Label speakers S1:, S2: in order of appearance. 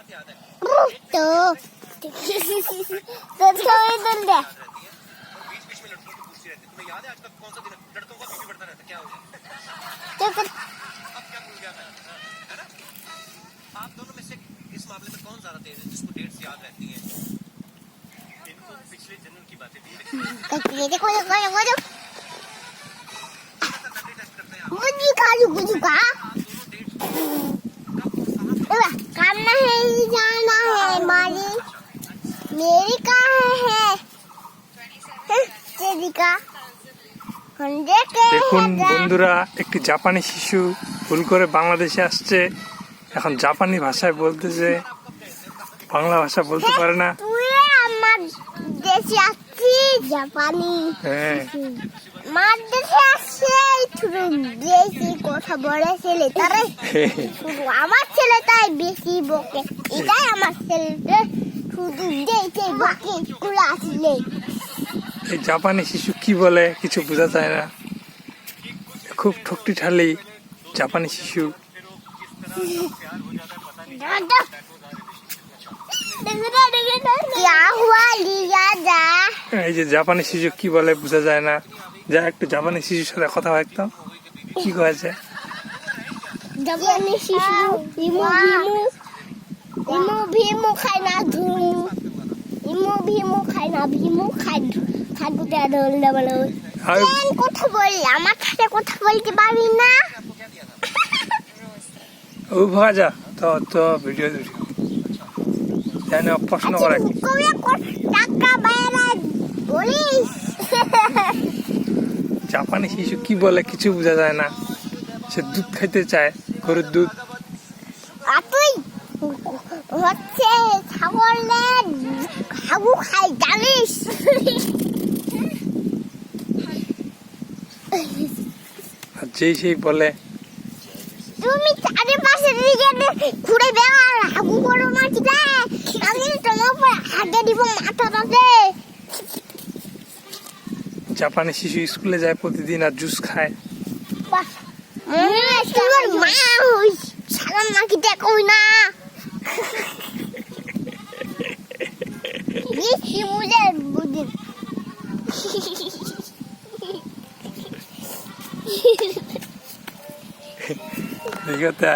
S1: तो थोड़ी दूर दे।
S2: आप दोनों में से इस मामले में कौन ज्यादा तेज है जिसको डेट्स याद रहती हैं? इनको पिछले जन्म की बातें भी
S1: ये देखो मुझे का करना है जाना है मारी मेरी कहाँ है तेरी का
S3: দেখুন বন্ধুরা, একটি জাপানি শিশু ভুল করে বাংলাদেশে আসছে, এখন জাপানি ভাষায় বলতেছে, বাংলা ভাষা বলতে পারে না।
S1: তুই আমার দেশে আসছিস জাপানি?
S3: হ্যাঁ,
S1: আমার দেশে আসছে শুধু বেশি কথা বলে ছেলেটারে, শুধু আমার ছেলেটাই বেশি বকে, এটাই আমার ছেলেটা শুধু দেখে বকে স্কুল আসলে।
S3: এই জাপানি শিশু কি বলে কিছু বোঝা যায় না, খুব ঠকটি ঠালি জাপানি শিশু। এই যে জাপানি শিশু কি বলে বোঝা যায় না, যা একটু জাপানি শিশুর সাথে কথা হয় একদম কি কয়েছে।
S1: জাপানি শিশু ইমু ভিমু ইমু ভিমু খায় না ধুমু ইমু ভিমু খায় না ভিমু খায় খাদু দে দলে বলে কথা বলি, আমার সাথে কথা বলতে পারি না।
S3: ও ভাজা তো তো ভিডিও জানো প্রশ্ন করে
S1: টাকা বাইরে বলিস।
S3: জাপানি শিশু কি বলে কিছু বোঝা যায় না, সে দুধ খাইতে চায়, গরুর দুধ।
S1: আর তুই হচ্ছে ছাগলের হাগু খাই জানিস?
S3: আর যেই সেই বলে
S1: তুমি চারিপাশে দিকে ঘুরে বেড়াও, হাগু করো না ঠিক আছে? আমি তোমার উপর হাগে দিব মাথাটাতে।
S3: জাপানি শিশু স্কুলে যায় প্রতিদিন আর জুস খায়।
S1: তোমার মা ওই সালাম নাকি দেখো না বেশি বুঝে বুঝে
S3: ঠিক আছে।